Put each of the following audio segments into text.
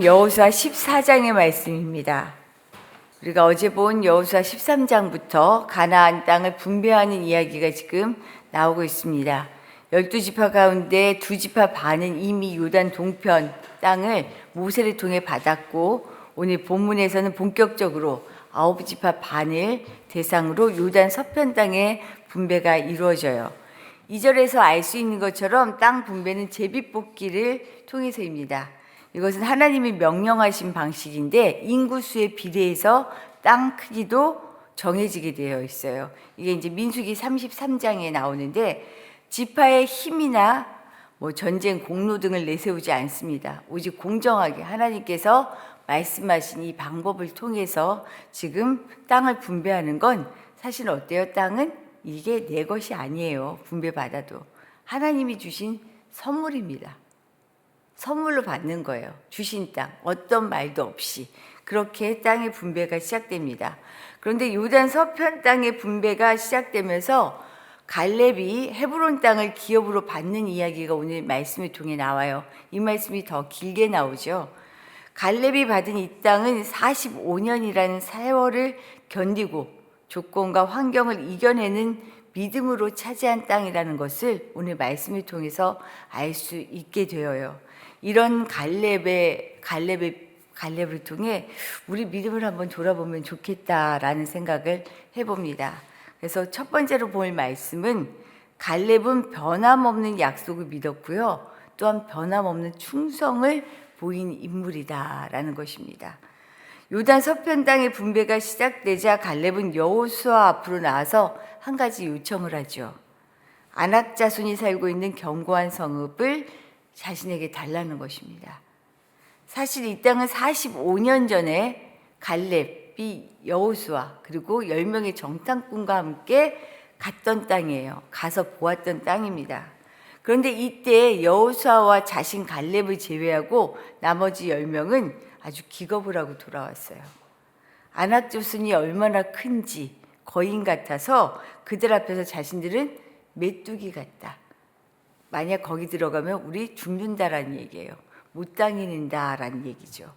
여호수아 14장의 말씀입니다. 우리가 어제 본 여호수아 13장부터 가나안 땅을 분배하는 이야기가 지금 나오고 있습니다. 12지파 가운데 2지파 반은 이미 요단 동편 땅을 모세를 통해 받았고, 오늘 본문에서는 본격적으로 9지파 반을 대상으로 요단 서편 땅의 분배가 이루어져요. 2절에서 알 수 있는 것처럼 땅 분배는 제비뽑기를 통해서입니다. 이것은 하나님이 명령하신 방식인데 인구수에 비례해서 땅 크기도 정해지게 되어 있어요. 이게 이제 민수기 33장에 나오는데 지파의 힘이나 전쟁 공로 등을 내세우지 않습니다. 오직 공정하게 하나님께서 말씀하신 이 방법을 통해서 지금 땅을 분배하는 건 사실 어때요? 땅은 이게 내 것이 아니에요. 분배받아도 하나님이 주신 선물입니다. 선물로 받는 거예요. 주신 땅, 어떤 말도 없이 그렇게 땅의 분배가 시작됩니다. 그런데 요단 서편 땅의 분배가 시작되면서 갈렙이 헤브론 땅을 기업으로 받는 이야기가 오늘 말씀을 통해 나와요. 이 말씀이 더 길게 나오죠. 갈렙이 받은 이 땅은 45년이라는 세월을 견디고 조건과 환경을 이겨내는 믿음으로 차지한 땅이라는 것을 오늘 말씀을 통해서 알 수 있게 되어요. 이런 갈렙을 통해 우리 믿음을 한번 돌아보면 좋겠다라는 생각을 해봅니다. 그래서 첫 번째로 볼 말씀은 갈렙은 변함없는 약속을 믿었고요. 또한 변함없는 충성을 보인 인물이다라는 것입니다. 요단 서편 땅의 분배가 시작되자 갈렙은 여호수아 앞으로 나와서 한 가지 요청을 하죠. 아낙 자손이 살고 있는 견고한 성읍을 자신에게 달라는 것입니다. 사실 이 땅은 45년 전에 갈렙이 여호수아 그리고 10명의 정탐꾼과 함께 갔던 땅이에요. 가서 보았던 땅입니다. 그런데 이때 여호수아와 자신 갈렙을 제외하고 나머지 10명은 아주 기겁을 하고 돌아왔어요. 아낙 자손이 얼마나 큰지 거인 같아서 그들 앞에서 자신들은 메뚜기 같다. 만약 거기 들어가면 우리 죽는다라는 얘기예요. 못 다니는다라는 얘기죠.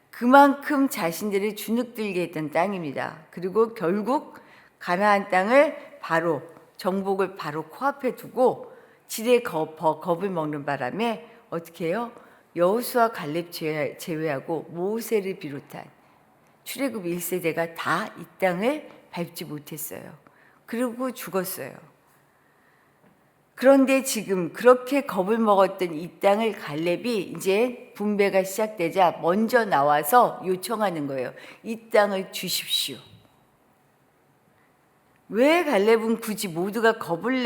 그만큼 자신들을 주눅들게 했던 땅입니다. 그리고 결국 가나안 땅을 바로 정복을 바로 코앞에 두고 지레 겁을 먹는 바람에 어떻게 해요? 여호수아 갈렙 제외하고 모세를 비롯한 출애굽 1세대가 다 이 땅을 밟지 못했어요. 그리고 죽었어요. 그런데 지금 그렇게 겁을 먹었던 이 땅을 갈렙이 이제 분배가 시작되자 먼저 나와서 요청하는 거예요. 이 땅을 주십시오. 왜 갈렙은 굳이 모두가 겁을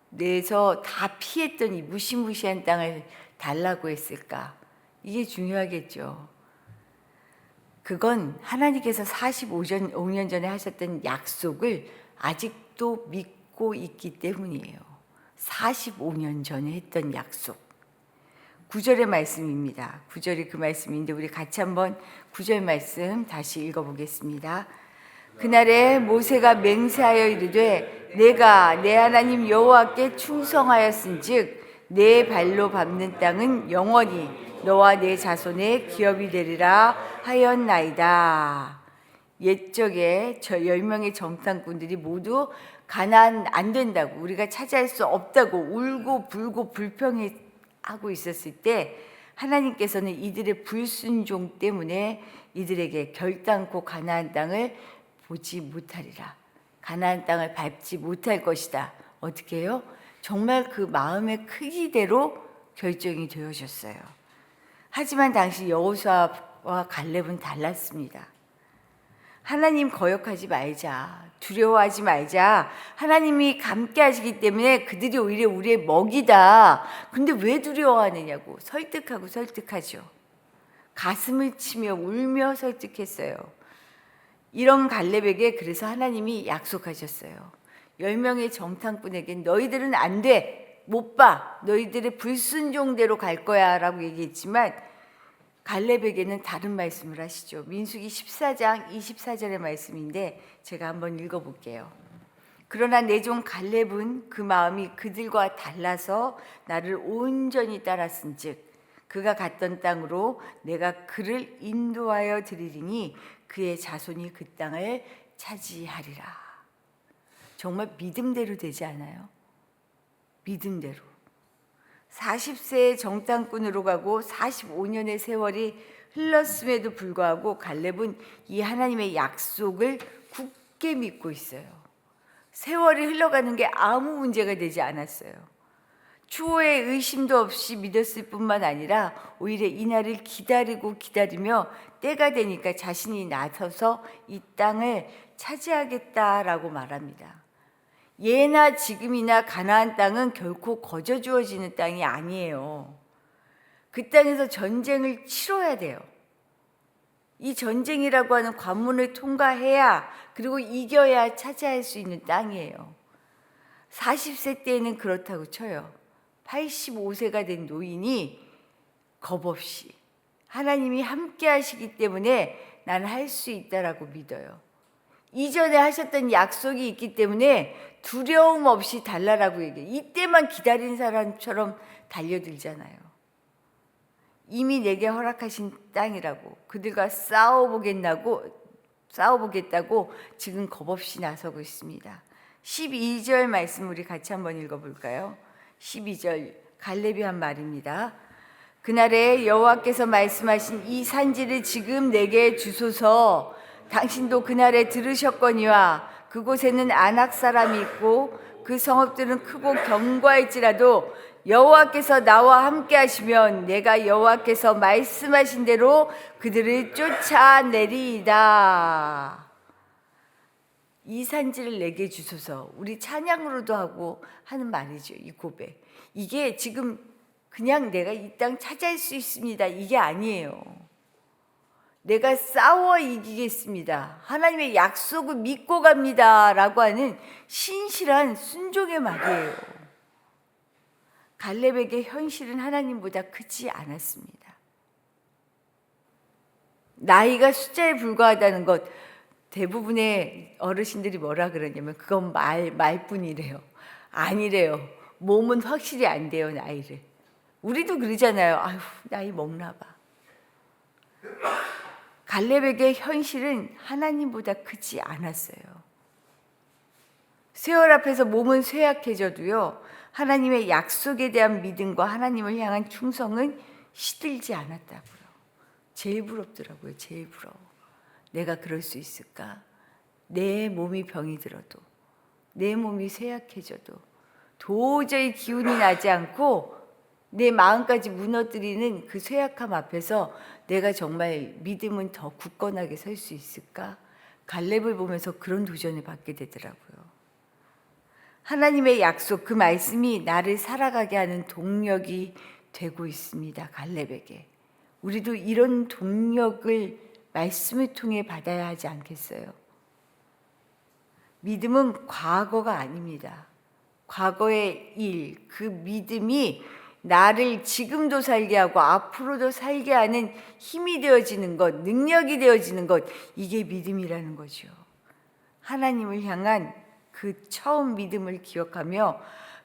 내서 다 피했던 이 무시무시한 땅을 달라고 했을까? 이게 중요하겠죠. 그건 하나님께서 45년 전에 하셨던 약속을 아직도 믿고 있기 때문이에요. 45년 전에 했던 약속. 9절의 말씀입니다. 9절이 그 말씀인데 우리 같이 한번 9절 말씀 다시 읽어보겠습니다. 그날에 모세가 맹세하여 이르되 내가 내 하나님 여호와께 충성하였은즉 내 발로 밟는 땅은 영원히 너와 내 자손의 기업이 되리라 하였나이다. 옛적에 저 10명의 정탐꾼들이 모두 가나안 안 된다고, 우리가 차지할 수 없다고 울고 불고 불평하고 있었을 때 하나님께서는 이들의 불순종 때문에 이들에게 결단코 가나안 땅을 보지 못하리라. 가나안 땅을 밟지 못할 것이다. 어떻게 해요? 정말 그 마음의 크기대로 결정이 되어졌어요. 하지만 당시 여호수아와 갈렙은 달랐습니다. 하나님 거역하지 말자, 두려워하지 말자. 하나님이 함께 하시기 때문에 그들이 오히려 우리의 먹이다. 근데 왜 두려워하느냐고 설득하죠. 가슴을 치며 울며 설득했어요. 이런 갈렙에게 그래서 하나님이 약속하셨어요. 10명의 정탐꾼에게 너희들은 안 돼, 못 봐, 너희들의 불순종대로 갈 거야 라고 얘기했지만 갈렙에게는 다른 말씀을 하시죠. 민수기 14장 24절의 말씀인데 제가 한번 읽어볼게요. 그러나 내 종 갈렙은 그 마음이 그들과 달라서 나를 온전히 따랐은즉 그가 갔던 땅으로 내가 그를 인도하여 드리리니 그의 자손이 그 땅을 차지하리라. 정말 믿음대로 되지 않아요? 믿음대로. 40세의 정탐꾼으로 가고 45년의 세월이 흘렀음에도 불구하고 갈렙은 이 하나님의 약속을 굳게 믿고 있어요. 세월이 흘러가는 게 아무 문제가 되지 않았어요. 추호의 의심도 없이 믿었을 뿐만 아니라 오히려 이날을 기다리며 때가 되니까 자신이 나서서 이 땅을 차지하겠다라고 말합니다. 예나 지금이나 가나안 땅은 결코 거저 주어지는 땅이 아니에요. 그 땅에서 전쟁을 치러야 돼요. 이 전쟁이라고 하는 관문을 통과해야, 그리고 이겨야 차지할 수 있는 땅이에요. 40세 때에는 그렇다고 쳐요. 85세가 된 노인이 겁없이 하나님이 함께 하시기 때문에 나는 할 수 있다라고 믿어요. 이전에 하셨던 약속이 있기 때문에 두려움 없이 달라라고 얘기해요. 이때만 기다린 사람처럼 달려들잖아요. 이미 내게 허락하신 땅이라고, 그들과 싸워보겠다고 지금 겁없이 나서고 있습니다. 12절 말씀 우리 같이 한번 읽어볼까요? 12절 갈렙이 한 말입니다. 그날에 여호와께서 말씀하신 이 산지를 지금 내게 주소서. 당신도 그날에 들으셨거니와 그곳에는 아낙 사람이 있고 그 성읍들은 크고 견고할지라도 여호와께서 나와 함께 하시면 내가 여호와께서 말씀하신 대로 그들을 쫓아내리이다. 이 산지를 내게 주소서. 우리 찬양으로도 하고 하는 말이죠. 이 고백. 이게 지금 그냥 내가 이 땅 차지할 수 있습니다, 이게 아니에요. 내가 싸워 이기겠습니다, 하나님의 약속을 믿고 갑니다 라고 하는 신실한 순종의 말이에요. 갈렙에게 현실은 하나님보다 크지 않았습니다. 나이가 숫자에 불과하다는 것, 대부분의 어르신들이 뭐라 그러냐면 그건 말뿐이래요. 아니래요. 몸은 확실히 안 돼요, 나이를. 우리도 그러잖아요. 아휴, 나이 먹나 봐. 갈렙에게 현실은 하나님보다 크지 않았어요. 세월 앞에서 몸은 쇠약해져도요, 하나님의 약속에 대한 믿음과 하나님을 향한 충성은 시들지 않았다고요. 제일 부럽더라고요. 제일 부러워. 내가 그럴 수 있을까? 내 몸이 병이 들어도, 내 몸이 쇠약해져도 도저히 기운이 나지 않고 내 마음까지 무너뜨리는 그 쇠약함 앞에서 내가 정말 믿음은 더 굳건하게 설 수 있을까? 갈렙을 보면서 그런 도전을 받게 되더라고요. 하나님의 약속, 그 말씀이 나를 살아가게 하는 동력이 되고 있습니다, 갈렙에게. 우리도 이런 동력을 말씀을 통해 받아야 하지 않겠어요? 믿음은 과거가 아닙니다. 과거의 일, 그 믿음이 나를 지금도 살게 하고 앞으로도 살게 하는 힘이 되어지는 것, 능력이 되어지는 것, 이게 믿음이라는 거죠. 하나님을 향한 그 처음 믿음을 기억하며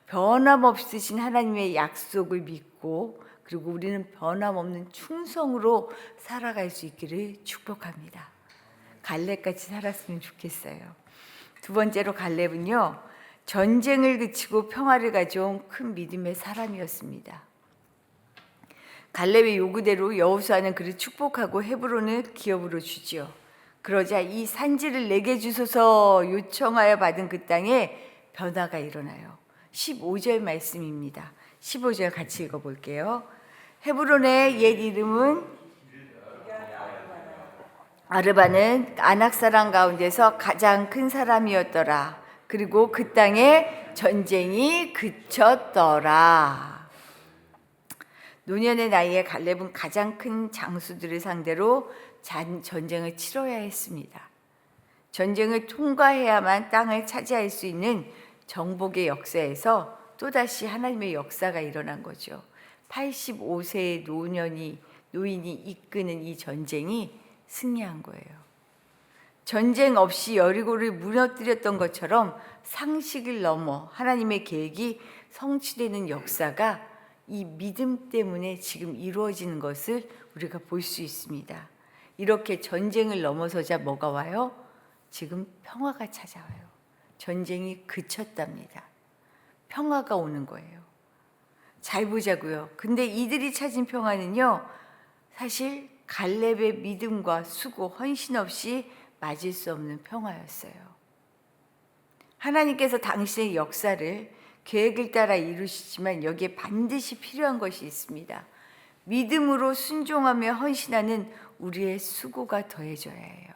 변함없으신 하나님의 약속을 믿고, 그리고 우리는 변함없는 충성으로 살아갈 수 있기를 축복합니다. 갈렙같이 살았으면 좋겠어요. 두 번째로 갈렙은요, 전쟁을 그치고 평화를 가져온 큰 믿음의 사람이었습니다. 갈렙의 요구대로 여호수아는 그를 축복하고 헤브론을 기업으로 주지요. 그러자 이 산지를 내게 주소서 요청하여 받은 그 땅에 변화가 일어나요. 15절 말씀입니다. 15절 같이 읽어볼게요. 헤브론의 옛 이름은 아르바는 아낙 사람 가운데서 가장 큰 사람이었더라. 그리고 그 땅에 전쟁이 그쳤더라. 노년의 나이에 갈렙은 가장 큰 장수들을 상대로 전쟁을 치러야 했습니다. 전쟁을 통과해야만 땅을 차지할 수 있는 정복의 역사에서 또다시 하나님의 역사가 일어난 거죠. 85세의 노인이 이끄는 이 전쟁이 승리한 거예요. 전쟁 없이 여리고를 무너뜨렸던 것처럼 상식을 넘어 하나님의 계획이 성취되는 역사가 이 믿음 때문에 지금 이루어지는 것을 우리가 볼 수 있습니다. 이렇게 전쟁을 넘어서자 뭐가 와요? 지금 평화가 찾아와요. 전쟁이 그쳤답니다. 평화가 오는 거예요. 잘 보자고요. 근데 이들이 찾은 평화는요, 사실 갈렙의 믿음과 수고, 헌신 없이 맞을 수 없는 평화였어요. 하나님께서 당신의 역사를 계획을 따라 이루시지만 여기에 반드시 필요한 것이 있습니다. 믿음으로 순종하며 헌신하는 우리의 수고가 더해져야 해요.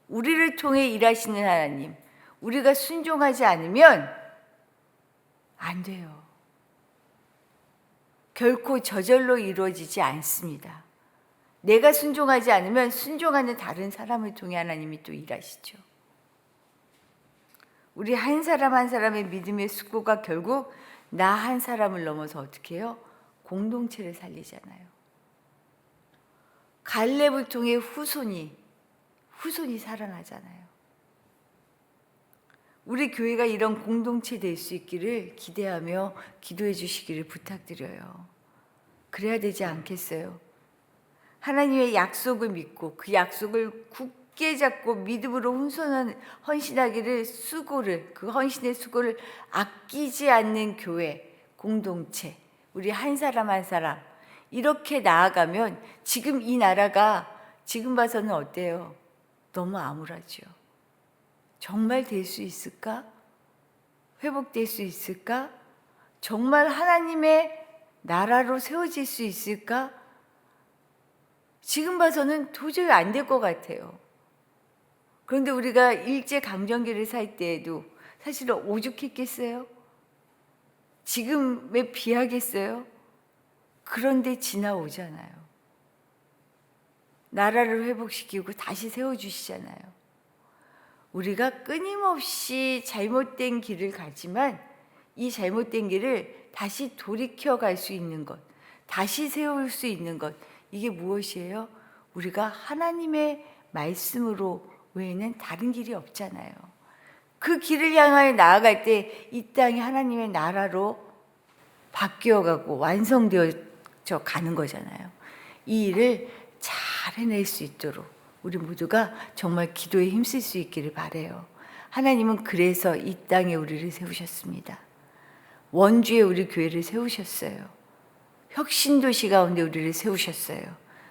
우리를 통해 일하시는 하나님, 우리가 순종하지 않으면 안 돼요. 결코 저절로 이루어지지 않습니다. 내가 순종하지 않으면 순종하는 다른 사람을 통해 하나님이 또 일하시죠. 우리 한 사람 한 사람의 믿음의 수고가 결국 나 한 사람을 넘어서 어떻게 해요? 공동체를 살리잖아요. 갈렙을 통해 후손이 살아나잖아요. 우리 교회가 이런 공동체 될 수 있기를 기대하며 기도해 주시기를 부탁드려요. 그래야 되지 않겠어요? 하나님의 약속을 믿고 그 약속을 굳게 잡고 믿음으로 헌신하기를 그 헌신의 수고를 아끼지 않는 교회, 공동체, 우리 한 사람 한 사람 이렇게 나아가면 지금 이 나라가 지금 봐서는 어때요? 너무 암울하죠. 정말 될 수 있을까? 회복될 수 있을까? 정말 하나님의 나라로 세워질 수 있을까? 지금 봐서는 도저히 안 될 것 같아요. 그런데 우리가 일제강점기를 살 때에도 사실은 오죽했겠어요? 지금에 비하겠어요? 그런데 지나오잖아요. 나라를 회복시키고 다시 세워주시잖아요. 우리가 끊임없이 잘못된 길을 가지만 이 잘못된 길을 다시 돌이켜 갈 수 있는 것, 다시 세울 수 있는 것, 이게 무엇이에요? 우리가 하나님의 말씀으로 외에는 다른 길이 없잖아요. 그 길을 향하여 나아갈 때 이 땅이 하나님의 나라로 바뀌어가고 완성되어져 가는 거잖아요. 이 일을 잘 해낼 수 있도록 우리 모두가 정말 기도에 힘쓸 수 있기를 바라요. 하나님은 그래서 이 땅에 우리를 세우셨습니다. 원주에 우리 교회를 세우셨어요. 혁신도시 가운데 우리를 세우셨어요.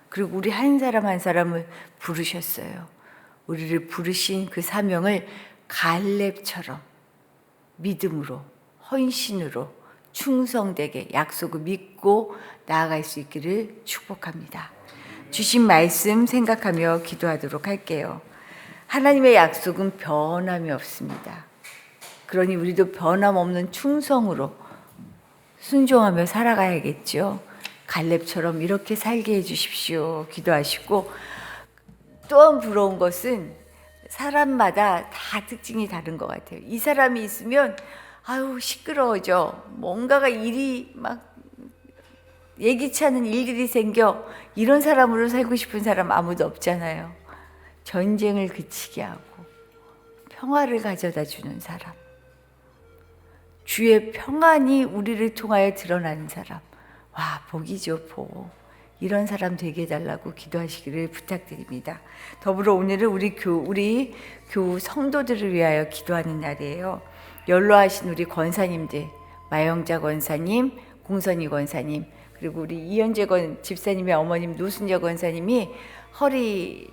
그리고 우리 한 사람 한 사람을 부르셨어요. 우리를 부르신 그 사명을 갈렙처럼 믿음으로, 헌신으로, 충성되게 약속을 믿고 나아갈 수 있기를 축복합니다. 주신 말씀 생각하며 기도하도록 할게요. 하나님의 약속은 변함이 없습니다. 그러니 우리도 변함없는 충성으로 순종하며 살아가야겠죠. 갈렙처럼 이렇게 살게 해주십시오. 기도하시고, 또한 부러운 것은 사람마다 다 특징이 다른 것 같아요. 이 사람이 있으면 아유 시끄러워져. 뭔가가 일이 막 예기치 않은 일들이 생겨. 이런 사람으로 살고 싶은 사람 아무도 없잖아요. 전쟁을 그치게 하고 평화를 가져다 주는 사람, 주의 평안이 우리를 통하여 드러나는 사람, 와 복이죠. 복. 이런 사람 되게 해달라고 기도하시기를 부탁드립니다. 더불어 오늘은 우리 교우 성도들을 위하여 기도하는 날이에요. 연로하신 우리 권사님들, 마영자 권사님, 공선희 권사님, 그리고 우리 이현재 집사님의 어머님 노순재 권사님이 허리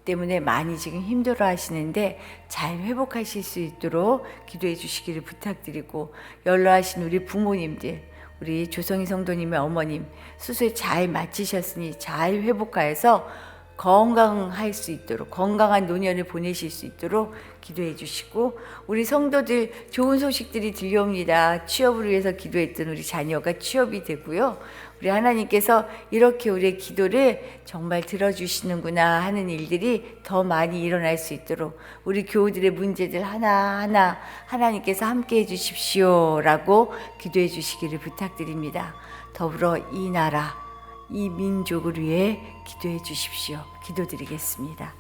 때문에 많이 지금 힘들어 하시는데 잘 회복하실 수 있도록 기도해 주시기를 부탁드리고, 연로하신 우리 부모님들, 우리 조성희 성도님의 어머님 수술 잘 마치셨으니 잘 회복하여서 건강할 수 있도록, 건강한 노년을 보내실 수 있도록 기도해 주시고, 우리 성도들 좋은 소식들이 들려옵니다. 취업을 위해서 기도했던 우리 자녀가 취업이 되고요. 우리 하나님께서 이렇게 우리의 기도를 정말 들어주시는구나 하는 일들이 더 많이 일어날 수 있도록 우리 교우들의 문제들 하나하나 하나님께서 함께 해주십시오라고 기도해 주시기를 부탁드립니다. 더불어 이 나라, 이 민족을 위해 기도해 주십시오. 기도드리겠습니다.